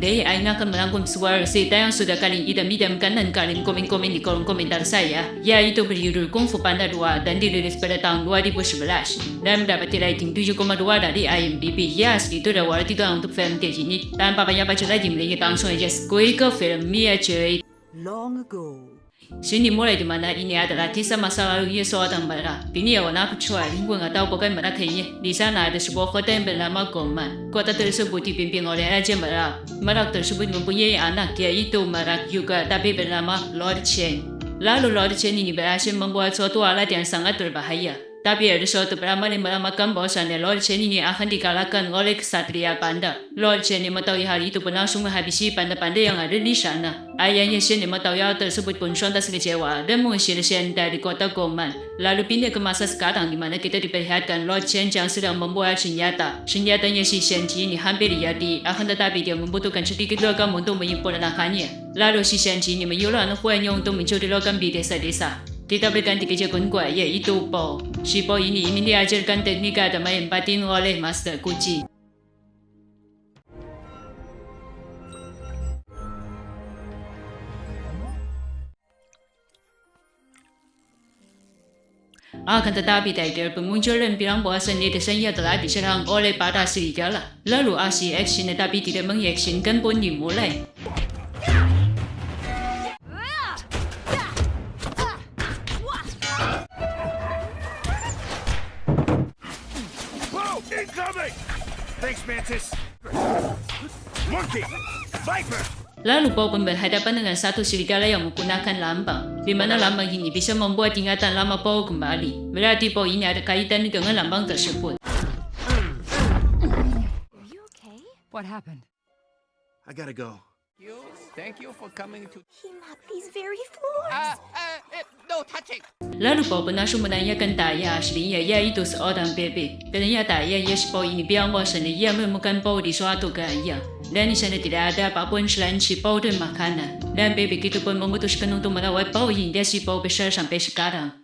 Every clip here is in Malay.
Today, I akan merangkum suara cerita yang sudah kalian idam-idamkan dan kalian komen-komen di kolom komentar saya, yaitu berjudul Kung Fu Panda 2 dan dirilis pada tahun 2011 dan mendapat rating 7,2 dari IMDb. Yes, itu udah worth itu untuk film kayak gini. Tanpa banyak baca lagi, mending langsung aja skip ke filmnya cuy. Long ago. Sini mulai di mana ini adalah kisah masa lalu seorang merah. Ini ya warna kecuali gue nggak tahu bagaimana kayaknya. Di sana ada sebuah kota yang bernama Goman. Kota tersebut dipimpin oleh Raja Merak. Merak tersebut mempunyai anak yaitu Merak juga tapi bernama Lord Chen. Lalu Lord Chen ini berhasil membuat suatu alat yang sangat berbahaya. Tapi ada suatu peramal yang meramalkan bahwasannya Lord Chen ini akan dikalahkan oleh kesatria panda. Lord Chen yang mengetahui hal itu pun langsung menghabisi panda-panda yang ada di sana. Ayahnya Shen yang mengetahui hal tersebut pun sontak kecewa dan mengusir Shen dari kota Goman. Lalu pindah ke masa sekarang di mana kita diperlihatkan Lord Chen yang sedang membuat senjata. Senjatanya si Shen ini hampir jadi, akan tetapi dia membutuhkan sedikit logam untuk menyempurnakannya. Lalu si Shen ini menyuruh anak buahnya untuk mencuri logam di desa-desa. Kita berganti ke jagoan gua yaitu Po. Si Po ini ingin diajarkan teknik agama yang batin oleh Master Kuci. Akan tetapi Tiger bermunculan bilang bahwasannya desanya telah diserang oleh para serigala. Lalu aksi action tetapi tidak mengactionkan pun dimulai. Incoming! Thanks, Mantis. Monkey! Viper! Lalu Po pun berhadapan dengan satu serigala yang menggunakan lambang, di mana lambang ini bisa membuat ingatan lama Po kembali. Berarti Po ini ada kaitan dengan lambang tersebut. Are you okay? What happened? I gotta go. Thank you for coming to. He mopped these very floors. No touching. Lalu Po pun langsung menanyakan ayah aslinya yaitu seorang bebek. Ternyata ayahnya si Po ini bilang bahwasannya ia menemukan Po di suatu gaya. Dan di sana tidak ada apapun selain si Po dan makanan. Dan bebek itu pun memutuskan untuk merawat Po hingga si Po besar sampai sekarang.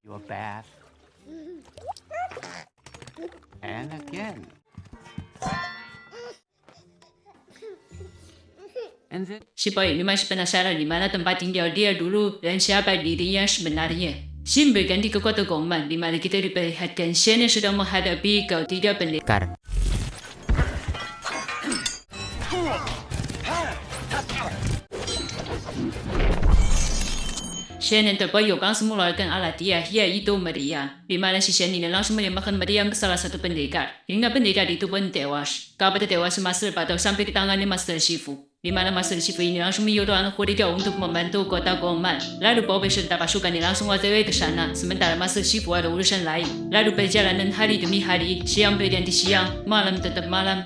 Your bath. And again. And then Si Po ini masih penasaran di mana tempat tinggal dia dulu dan siapa dirinya sebenarnya. Scene berganti ke kota Goman di mana kita diperlihatkan Shen yang sedang menghadapi kau tidak pendekar. Shen yang terpojok langsung mengeluarkan alat dia yaitu meriam, di mana si Shen ini langsung menembakkan meriam ke salah satu pendekar hingga pendekar itu pun tewas. Kabar tewas Master Patok sampai ke tangannya Master Shifu, di mana Master Shifu ini langsung menyuruh anak muridnya untuk membantu kota Goman. Lalu Po beserta pasukan ini langsung OTW ke sana, sementara Master Shifu ada urusan lain. Lalu perjalanan hari demi hari, siang berganti siang, malam tetap malam.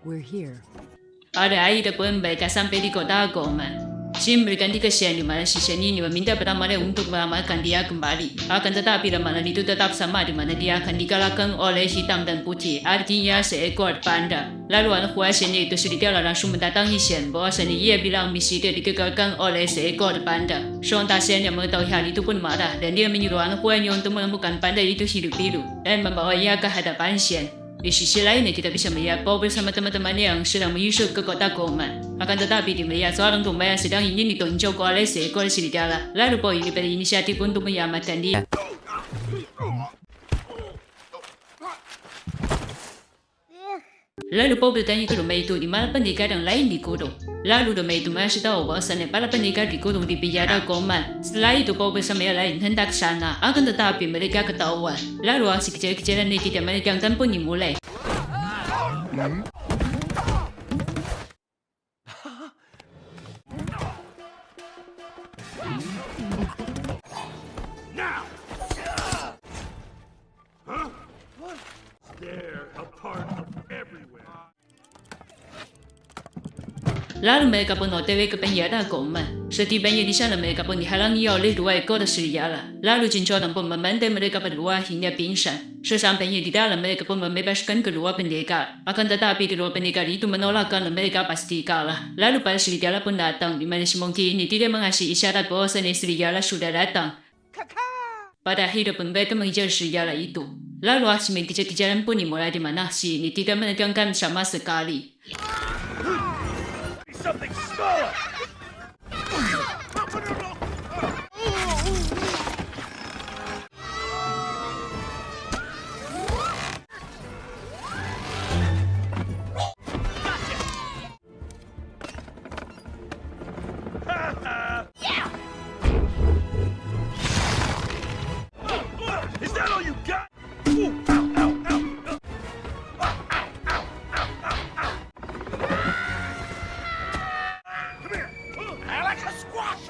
We're here. Pada akhirnya pun mereka sampai di kota Goman. Shin berganti ke Shen di mana si Shen ini meminta ramalan untuk meramalkan dia kembali. Akan tetapi ramalan itu tetap sama di mana dia akan dikalahkan oleh hitam dan putih, artinya seekor panda. Lalu anak buah Shen itu serigala langsung mendatangi Shen bahwasanya ia bilang misi dia digagalkan oleh seekor panda. Sontak Shen yang mengetahui hal itu pun marah dan dia menyuruh anak buahnya untuk menemukan panda itu hidup-hidup dan membawanya ke hadapan Shen. Di sisi lainnya kita bisa melihat Po bersama teman-temannya yang sedang menyusup ke kota Goman. Akan tetapi dia melihat seorang domba yang sedang ingin ditonjok oleh seekor serigala. Lalu Po ini berinisiatif untuk menyelamatkan dia. Lalu Po bertanya ke domba itu di mana pendekar yang lain dikurung. Lalu domba itu masih tahu bahwasannya para pendekar dikurung di penjara Goman. Setelah itu Po bersama yang lain hendak ke sana, akan tetapi mereka ketahuan. Lalu aksi kecil-kecilan yang tidak menegangkan pun dimulai. Now! Huh? What? They're a part of everywhere. Lalu mereka pun OTW ke penjara Goman. Setibanya di sana mereka pun dihalangi oleh dua ekor serigala. Lalu cincoran pun membantai mereka berdua hingga pingsan. Sesampainya di dalam, mereka pun membebaskan kedua pendekar. Akan tetapi kedua pendekar itu menolak karena mereka pasti kalah. Lalu para serigala pun datang, di mana si monkey ini tidak mengasih isyarat bahwa serigala sudah datang. Pada akhirnya pun mereka mengejar serigala itu. Lalu aksi main kejar-kejaran pun dimulai di mana si ini tidak menegangkan sama sekali. Something smaller! Is that all you got? Ooh, ow, ow, ow. Come here. I like a squash.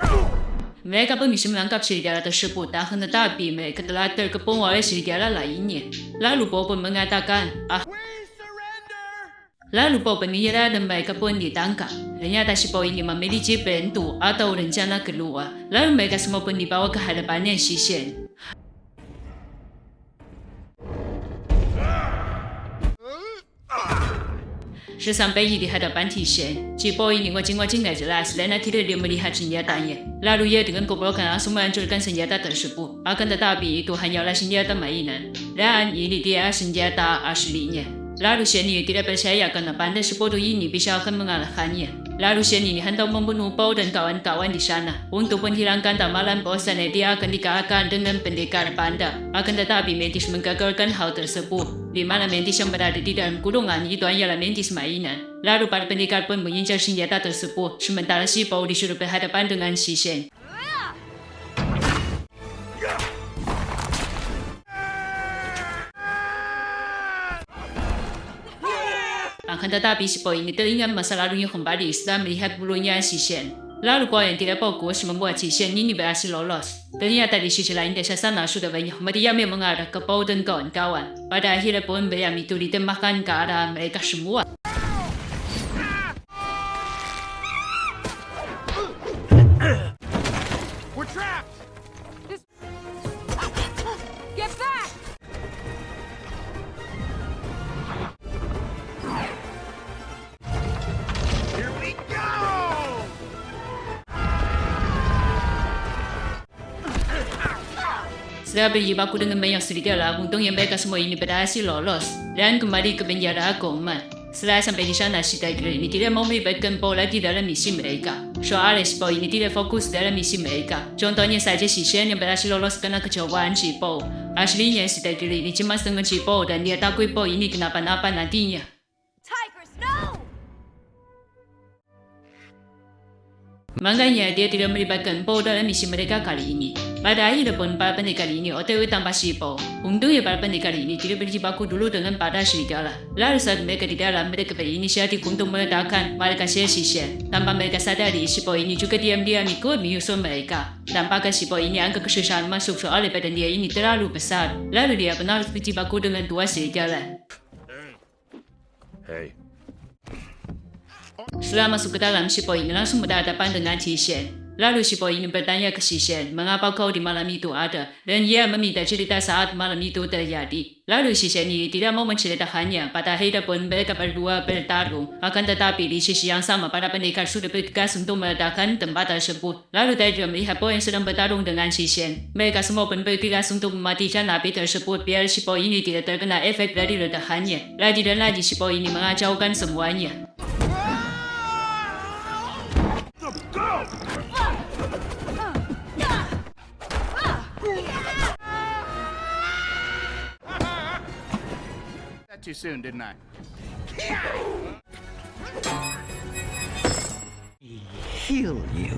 Mereka pun bisa menangkap serigala tersebut, akan tetapi mereka telah terkepung oleh serigala lainnya. Lalu Paul pun mengatakan, Lalu Paul menyerah dan mereka pun ditangkap. Ternyata si Paul ini memiliki bentuk atau rencana keluar. Lalu mereka semua pun dibawa ke hadapannya si Shen. Sesampainya di hadapan si Shen, si Paul ini ngoceng-ngoceng gak jelas dan akhirnya dia melihat senjatanya. Lalu ia dengan kebrokan langsung menghancurkan senjata tersebut. Akan tetapi itu hanyalah senjata mainan. Dan ini dia senjata aslinya. Lalu Shen ini tidak percaya karena pandai sebodoh ini bisa akan mengalahkannya. Lalu Shen ini hendak membunuh Paul dan kawan-kawan di sana. Untuk menghilangkan tamalan bahwasannya dia akan dikalahkan dengan pendekar panda. Akan tetapi Mantis menggagalkan hal tersebut. Di mana Mantis yang berada di dalam kurungan itu hanyalah Mantis mainan. Lalu para pendekar pun mengincar senjata tersebut. Sementara si Paul disuruh berhadapan dengan si Shen. Akan tetapi si Paul ini teringat masa lalunya kembali setelah melihat bulunya si Shen. Lalu Paul yang tidak fokus membuat si Shen ini berhasil lolos. Ternyata di sisi lain desa sana sudah banyak meriam yang mengarah ke Paul dan kawan-kawan. Pada akhirnya pun meriam itu ditembakkan ke arah mereka semua. We're trapped! Get back! Here we go! Setelah berjibaku dengan banyak serigala, untungnya mereka semua ini berhasil lolos dan kembali ke penjara Goldman. Setelah sampai di sana, si Tiger ini tidak mau melibatkan Paul lagi dalam misi mereka. Soalnya si Paul ini tidak fokus dalam misi mereka. Contohnya saja si Shen yang berhasil lolos karena kecewaan si Paul. Aslinya si Tiger ini cemas dengan si Paul dan dia takut Paul ini kenapa-napa nantinya. Tigers, no! Makanya dia tidak melibatkan Paul dalam misi mereka kali ini. Pada akhirnya pun para pendekar ini OTW tanpa si Paul. Untungnya para pendekar ini tidak berjibaku dulu dengan para serigala. Lalu saat mereka di dalam, mereka berinisiatif untuk meledakkan markas si Shen. Tanpa mereka sadari, si Paul ini juga diam-diam ikut menyusul mereka. Tampaknya si Paul ini agak kesusahan masuk soalnya badan dia ini terlalu besar. Lalu dia pun harus berjibaku dengan dua serigala. Hey. Setelah masuk ke dalam, si Paul ini langsung berhadapan dengan si Shen. Lalu si Paul ini bertanya ke si Shen, mengapa kau di malam itu ada? Dan ia meminta cerita saat malam itu terjadi. Lalu si Shen ini tidak mau menceritakannya. Pada akhirnya pun mereka berdua bertarung. Akan tetapi di sisi yang sama, para pendekar sudah bergegas untuk meledakkan tempat tersebut. Lalu Tiger melihat Paul yang sedang bertarung dengan si Shen. Mereka semua pun bergegas untuk mematikan api tersebut biar si Paul ini tidak terkena efek dari ledakannya. Lagi dan lagi si Paul ini mengacaukan semuanya. Go! That too soon, didn't I? Heal you.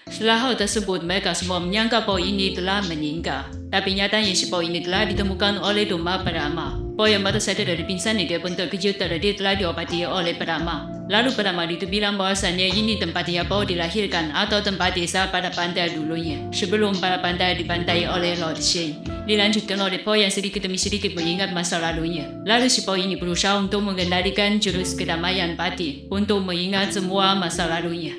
Setelah hal tersebut, mereka semua menyangka Paul ini telah meninggal. Tapi nyatanya si Paul ini telah ditemukan oleh domba peramal. Poya mata sadar dari pingsan dia pun terkejut karena dia telah diobati oleh Parama. Lalu Parama itu bilang bahwasannya ini tempat dia Paul dilahirkan atau tempat desa pada pantai dulunya, sebelum para pantai dibantai oleh Lord Shane. Dilanjutkan oleh Paul yang sedikit demi sedikit mengingat masa lalunya. Lalu si Paul ini berusaha untuk mengendalikan jurus kedamaian batin untuk mengingat semua masa lalunya.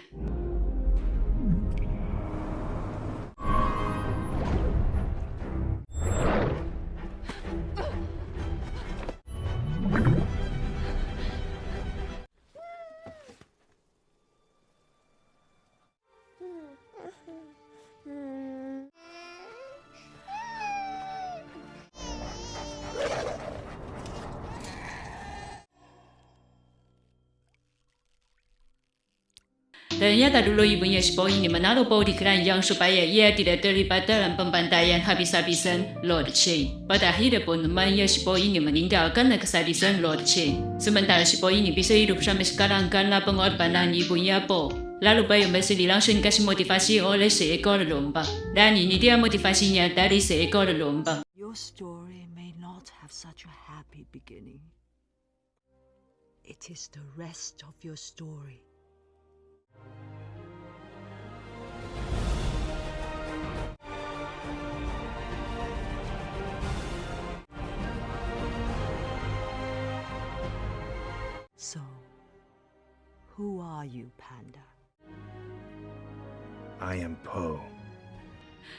Ternyata dulu ibunya si Paul ini menaruh Paul di keranjang supaya ia tidak terlibat dalam pembantaian habis-habisan Lord Shane. Pada akhirnya pun temannya si Paul ini meninggal karena kesadisan Lord Shane. Sementara si Paul ini bisa hidup sampai sekarang karena pengorbanan ibunya Paul. Lalu Bayang Basili langsung dikasih motivasi oleh seekor lomba. Dan ini dia motivasinya dari seekor lomba. Your story may not have such a happy beginning. It is the rest of your story. So, who are you, Panda? I am Poe.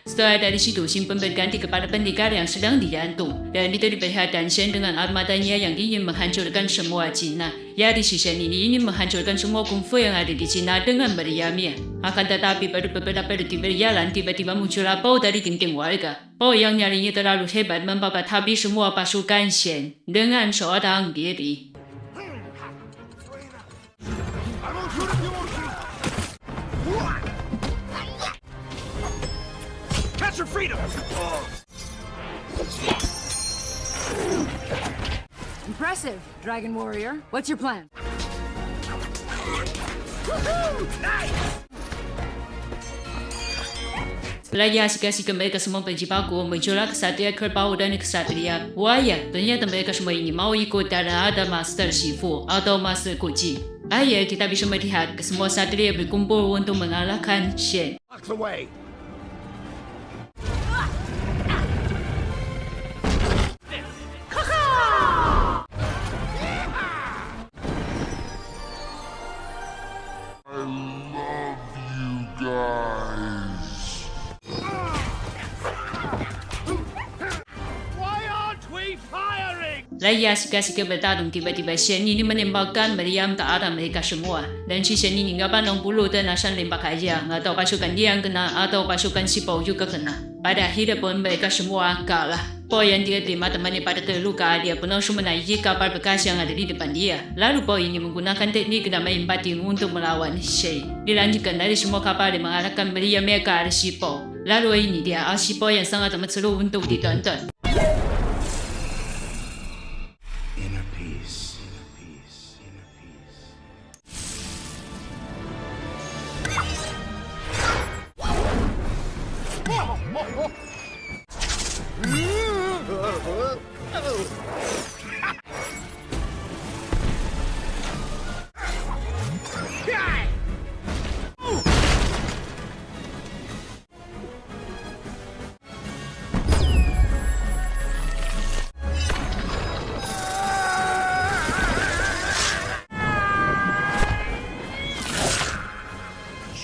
Setelah dari situ, Simpen berganti kepada pendekar yang sedang digantung dan itu diperlihatkan Shen dengan armadanya yang ingin menghancurkan semua Cina. Ya, di sisi ini ingin menghancurkan semua kungfu yang ada di Cina dengan meriamnya. Akan tetapi baru beberapa detik berjalan, tiba-tiba muncullah Poe dari genting warga. Poe yang nyalinya terlalu hebat membabat habis semua pasukan Shen dengan seorang diri. Catch your freedom! Impressive, Dragon Warrior. What's your plan? Lagi asik-asik mereka semua berjibaku, muncullah kesatria kerbau dan kesatria buaya. Ternyata mereka semua ini mau ikut dan ada Master Shifu atau Master Kuji. Ayo kita bisa melihat semua satria berkumpul untuk mengalahkan Shen. Lock the way! Lagi asik-asik bertarung, tiba-tiba Shen ini menembakkan meriam ke arah mereka semua. Dan si Shen ini nggak pandang bulu dan asal lembak aja. Nggak tahu pasukan dia yang kena atau pasukan si Poe juga kena. Pada akhirnya pun mereka semua kalah. Poe yang tidak terima temannya pada terluka, dia pun langsung menaiki kapal bekas yang ada di depan dia. Lalu Poe ini menggunakan teknik kedamaian batin untuk melawan Shen. Dilanjutkan dari semua kapal dan mengarahkan meriamnya ke arah si Poe. Lalu ini dia si Poe yang sangat amat seru untuk ditonton. Inner peace. Inner peace. Inner peace.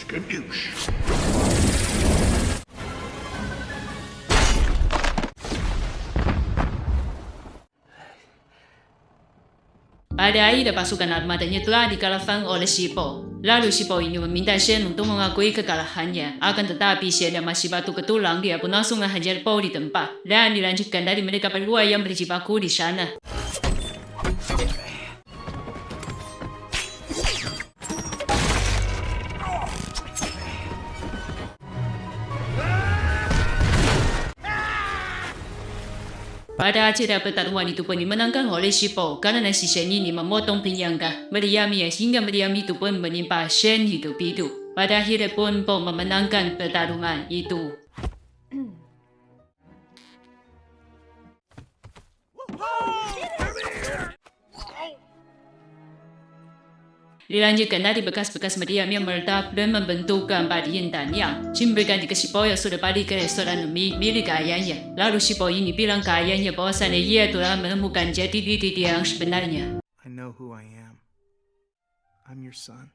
Skadoosh! Pada akhirnya pasukan armadanya telah dikalahkan oleh si Poe. Lalu si Poe ini meminta Shen untuk mengakui kekalahannya. Akan tetapi Shen yang masih batu ketulang, dia pun langsung menghajar Poe di tempat. Dan dilanjutkan dari mereka berdua yang berjibaku di sana. Pada akhirnya pertarungan itu pun dimenangkan oleh si Poe karena si Shen ini memotong penyangga meriamnya hingga meriam itu pun menimpa Shen hidup-hidup. Pada akhirnya pun Poe memenangkan pertarungan itu. Get Dilanjutkan dari bekas-bekas meriam yang meledak dan membentuk gambar intan yang Jim berganti ke si boy yang sudah balik ke restoran milik ayahnya. Lalu si boy ini bilang ke ayahnya bahwasannya ia telah menemukan jati diri dia yang sebenarnya. I know who I am. I'm your son.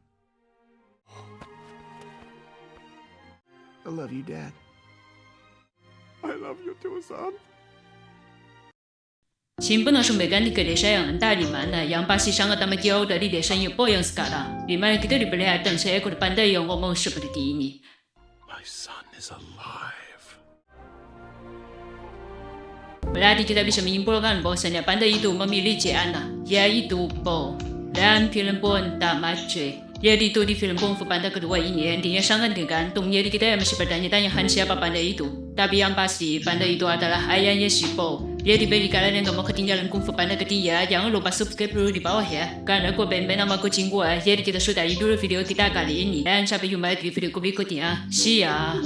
I love you, Dad. I love you too, son. Jim pun langsung berganti ke desa yang entah di mana, yang pasti sangat amat jauh dari desanya boy yang sekarang, di mana kita diperlihatkan seekor panda yang ngomong seperti ini. My son is alive. Berarti kita bisa menyimpulkan bahwasannya panda itu memiliki anak, yaitu Bo. Dan film pun tamat cuy. Jadi itu di film Kung Fu Panda kedua ini intinya sangat tergantung. Jadi kita masih bertanya-tanya siapa panda itu. Tapi yang pasti panda itu adalah ayahnya si Bo. Jadi bagi kalian yang gak mau ketinggalan Kung Fu Panda ketiga, jangan lupa subscribe dulu di bawah ya. Karena gue ben nama kucing gue. Jadi kita sudahi dulu video kita kali ini. Dan sampai jumpa di video berikutnya. See ya.